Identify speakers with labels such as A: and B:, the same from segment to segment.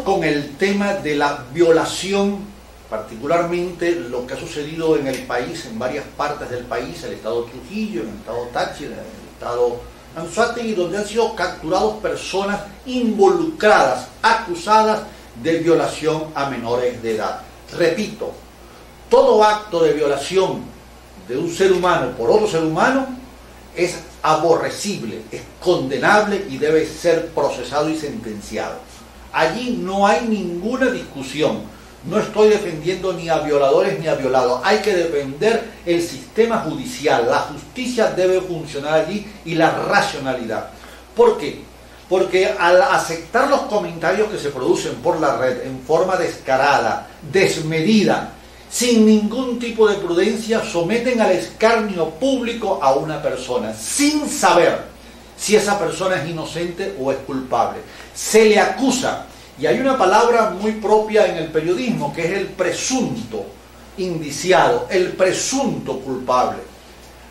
A: con el tema de la violación, particularmente lo que ha sucedido en el país, en varias partes del país, el estado Trujillo, en el estado Táchira, en el estado Anzoátegui, donde han sido capturados personas involucradas, acusadas de violación a menores de edad. Repito, todo acto de violación de un ser humano por otro ser humano es aborrecible, es condenable y debe ser procesado y sentenciado. Allí no hay ninguna discusión. No estoy defendiendo ni a violadores ni a violados. Hay que defender el sistema judicial. La justicia debe funcionar allí y la racionalidad. ¿Por qué? Porque al aceptar los comentarios que se producen por la red en forma descarada, desmedida, sin ningún tipo de prudencia, someten al escarnio público a una persona, sin saber si esa persona es inocente o es culpable. Se le acusa, y hay una palabra muy propia en el periodismo, que es el presunto indiciado, el presunto culpable,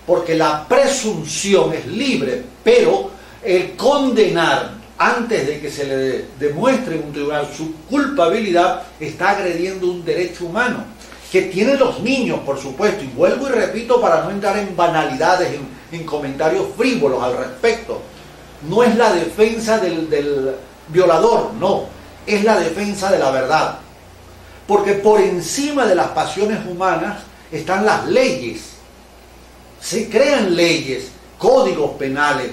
A: porque la presunción es libre, pero el condenar antes de que se le demuestre en un tribunal su culpabilidad está agrediendo un derecho humano que tienen los niños, por supuesto, y vuelvo y repito para no entrar en banalidades, en comentarios frívolos al respecto. No es la defensa del violador, no, es la defensa de la verdad, porque por encima de las pasiones humanas están las leyes. Se crean leyes, códigos penales,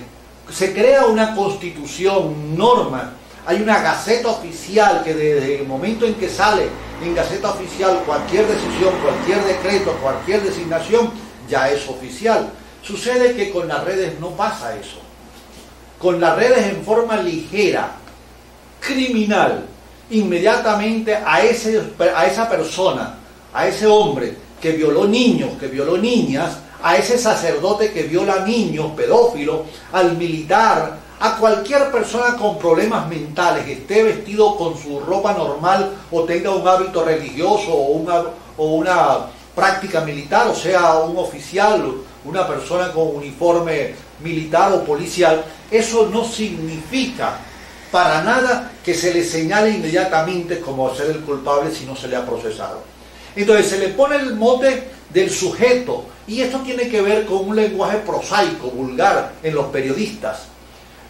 A: se crea una constitución, normas, hay una gaceta oficial que desde el momento en que sale en gaceta oficial cualquier decisión, cualquier decreto, cualquier designación, ya es oficial. Sucede que con las redes no pasa eso. Con las redes en forma ligera, criminal, inmediatamente a esa persona, a ese hombre que violó niños, que violó niñas, a ese sacerdote que viola niños, pedófilo, al militar, a cualquier persona con problemas mentales, que esté vestido con su ropa normal o tenga un hábito religioso o una práctica militar, o sea, un oficial, una persona con uniforme militar o policial, eso no significa para nada que se le señale inmediatamente como ser el culpable si no se le ha procesado. Entonces se le pone el mote del sujeto, y esto tiene que ver con un lenguaje prosaico, vulgar en los periodistas.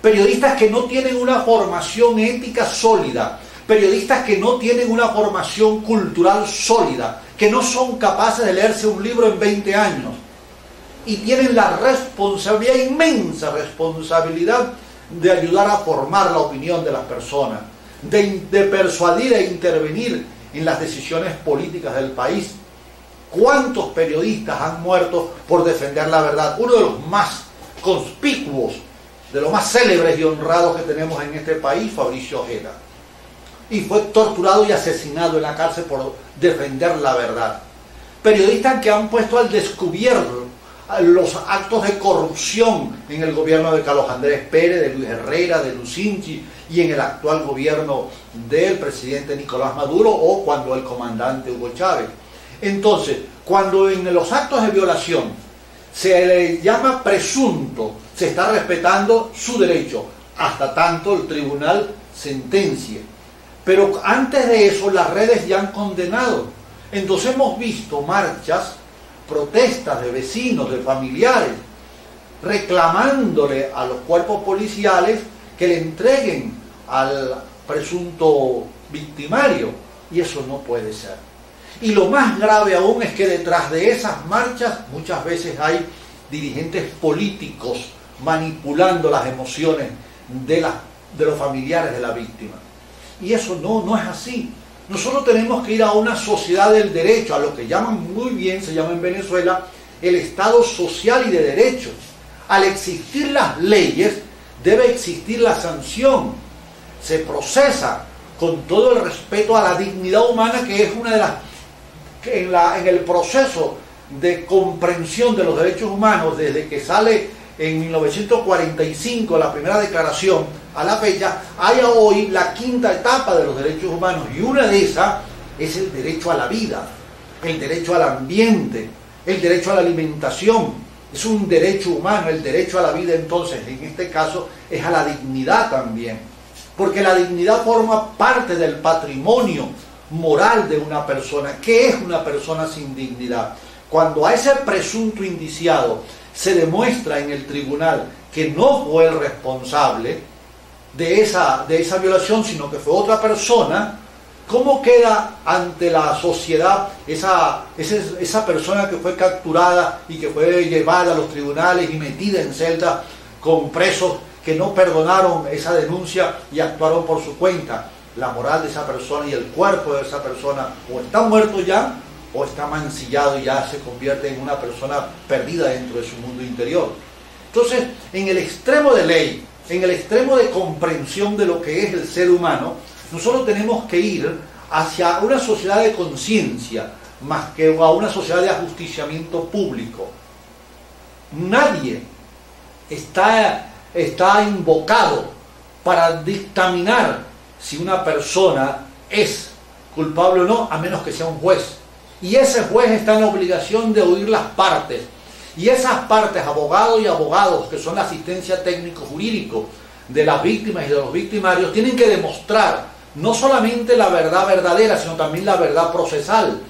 A: Periodistas que no tienen una formación ética sólida, periodistas que no tienen una formación cultural sólida, que no son capaces de leerse un libro en 20 años y tienen la responsabilidad, inmensa responsabilidad, de ayudar a formar la opinión de las personas, de persuadir e intervenir en las decisiones políticas del país. ¿Cuántos periodistas han muerto por defender la verdad? Uno de los más conspicuos, de los más célebres y honrados que tenemos en este país, Fabricio Ojeda, y fue torturado y asesinado en la cárcel por defender la verdad. Periodistas que han puesto al descubierto los actos de corrupción en el gobierno de Carlos Andrés Pérez, de Luis Herrera, de Lucinchi, y en el actual gobierno del presidente Nicolás Maduro, o cuando el comandante Hugo Chávez. Entonces, cuando en los actos de violación se le llama presunto, se está respetando su derecho, hasta tanto el tribunal sentencie. Pero antes de eso, las redes ya han condenado. Entonces hemos visto marchas, protestas de vecinos, de familiares, reclamándole a los cuerpos policiales que le entreguen al presunto victimario, y eso no puede ser. Y lo más grave aún es que detrás de esas marchas muchas veces hay dirigentes políticos manipulando las emociones de los familiares de la víctima. Y eso no es así. Nosotros tenemos que ir a una sociedad del derecho, a lo que llaman muy bien, se llama en Venezuela, el Estado social y de derecho. Al existir las leyes, debe existir la sanción. Se procesa con todo el respeto a la dignidad humana, que es una de las en el proceso de comprensión de los derechos humanos, desde que sale en 1945 la primera declaración a la fecha, hay hoy la quinta etapa de los derechos humanos, y una de esas es el derecho a la vida, el derecho al ambiente, el derecho a la alimentación. Es un derecho humano, el derecho a la vida. Entonces, en este caso, es a la dignidad también. porque la dignidad forma parte del patrimonio moral de una persona. ¿Qué es una persona sin dignidad? Cuando a ese presunto indiciado se demuestra en el tribunal que no fue el responsable de esa violación, sino que fue otra persona, ¿cómo queda ante la sociedad esa persona que fue capturada y que fue llevada a los tribunales y metida en celda con presos que no perdonaron esa denuncia y actuaron por su cuenta? La moral de esa persona y el cuerpo de esa persona o está muerto ya o está mancillado y ya se convierte en una persona perdida dentro de su mundo interior. Entonces, en el extremo de ley, en el extremo de comprensión de lo que es el ser humano, nosotros tenemos que ir hacia una sociedad de conciencia más que a una sociedad de ajusticiamiento público. Nadie está invocado para dictaminar si una persona es culpable o no, a menos que sea un juez. Y ese juez está en obligación de oír las partes. Y esas partes, abogados y abogados, que son la asistencia técnico-jurídico de las víctimas y de los victimarios, tienen que demostrar no solamente la verdad verdadera, sino también la verdad procesal.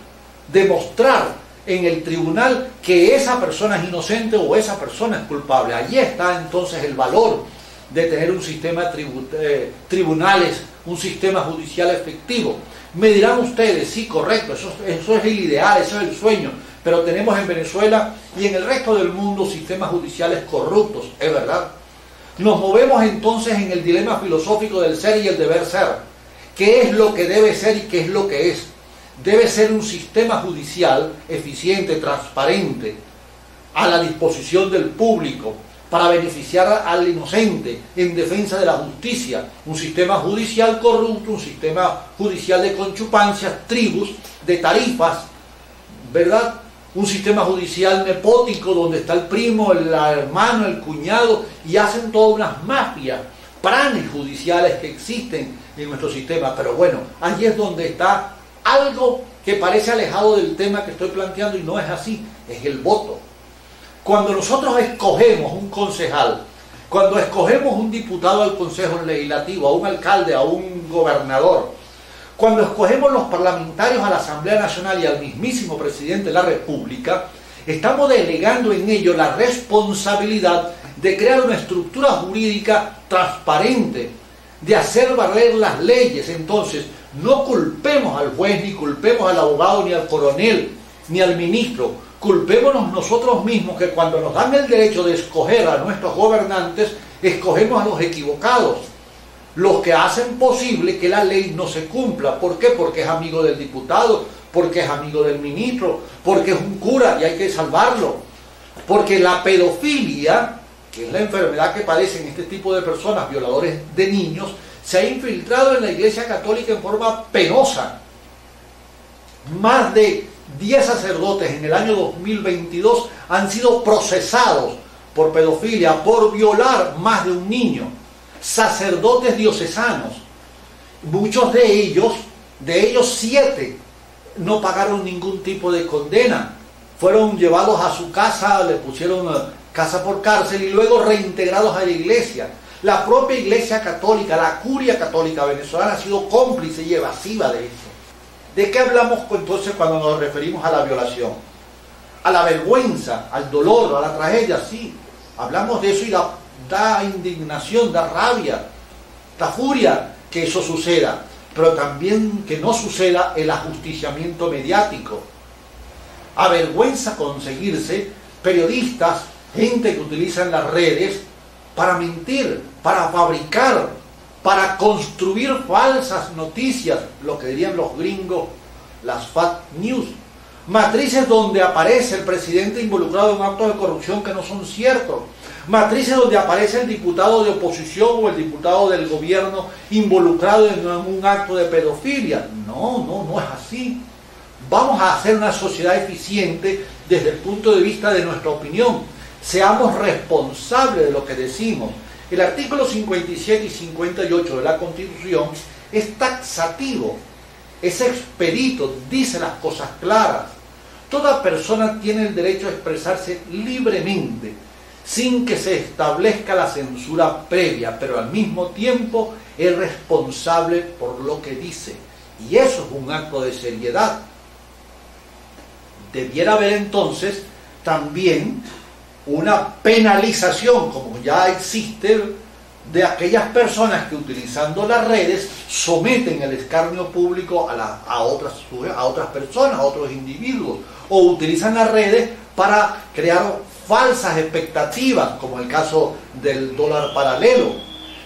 A: Demostrar en el tribunal que esa persona es inocente o esa persona es culpable. Allí está entonces el valor de tener un sistema tribunales, un sistema judicial efectivo. Me dirán ustedes, sí, correcto, eso es el ideal, eso es el sueño, pero tenemos en Venezuela y en el resto del mundo sistemas judiciales corruptos, es verdad. Nos movemos entonces en el dilema filosófico del ser y el deber ser. ¿Qué es lo que debe ser y qué es lo que es? Debe ser un sistema judicial eficiente, transparente, a la disposición del público, para beneficiar al inocente, en defensa de la justicia. Un sistema judicial corrupto, un sistema judicial de conchupancias, tribus, de tarifas, ¿verdad? Un sistema judicial nepótico donde está el primo, el hermano, el cuñado, y hacen todas unas mafias, planes judiciales que existen en nuestro sistema. Pero bueno, allí es donde está algo que parece alejado del tema que estoy planteando y no es así, es el voto. Cuando nosotros escogemos un concejal, cuando escogemos un diputado al Consejo Legislativo, a un alcalde, a un gobernador, cuando escogemos los parlamentarios a la Asamblea Nacional y al mismísimo presidente de la República, estamos delegando en ello la responsabilidad de crear una estructura jurídica transparente, de hacer valer las leyes. Entonces, no culpemos al juez, ni culpemos al abogado, ni al coronel, ni al ministro. Culpémonos nosotros mismos que cuando nos dan el derecho de escoger a nuestros gobernantes, escogemos a los equivocados, los que hacen posible que la ley no se cumpla. ¿Por qué? Porque es amigo del diputado, porque es amigo del ministro, porque es un cura y hay que salvarlo. Porque la pedofilia, que es la enfermedad que padecen este tipo de personas, violadores de niños, se ha infiltrado en la Iglesia Católica en forma penosa. Más de 10 sacerdotes en el año 2022 han sido procesados por pedofilia, por violar más de un niño. Sacerdotes diocesanos, muchos de ellos 7 no pagaron ningún tipo de condena, fueron llevados a su casa, le pusieron casa por cárcel y luego reintegrados a la iglesia. La propia Iglesia Católica, la curia católica venezolana ha sido cómplice y evasiva de eso. ¿De qué hablamos entonces cuando nos referimos a la violación? A la vergüenza, al dolor, a la tragedia, sí. Hablamos de eso y da indignación, da rabia, da furia que eso suceda, pero también que no suceda el ajusticiamiento mediático. Avergüenza conseguirse periodistas, gente que utiliza las redes para mentir, para fabricar, para construir falsas noticias, lo que dirían los gringos, las fake news, matrices donde aparece el presidente involucrado en actos de corrupción que no son ciertos, matrices donde aparece el diputado de oposición o el diputado del gobierno involucrado en un acto de pedofilia. No es así. Vamos a hacer una sociedad eficiente desde el punto de vista de nuestra opinión. Seamos responsables de lo que decimos. El artículo 57 y 58 de la Constitución es taxativo, es expedito, dice las cosas claras. Toda persona tiene el derecho a expresarse libremente, sin que se establezca la censura previa, pero al mismo tiempo es responsable por lo que dice. Y eso es un acto de seriedad. Debiera haber entonces también una penalización, como ya existe, de aquellas personas que utilizando las redes someten el escarnio público a otras personas, a otros individuos, o utilizan las redes para crear falsas expectativas, como el caso del dólar paralelo.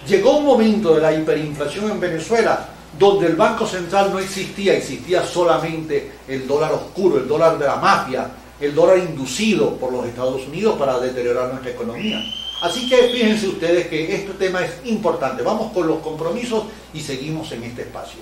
A: Llegó un momento de la hiperinflación en Venezuela donde el Banco Central no existía, existía solamente el dólar oscuro, el dólar de la mafia, el dólar inducido por los Estados Unidos para deteriorar nuestra economía. Así que fíjense ustedes que este tema es importante. Vamos con los compromisos y seguimos en este espacio.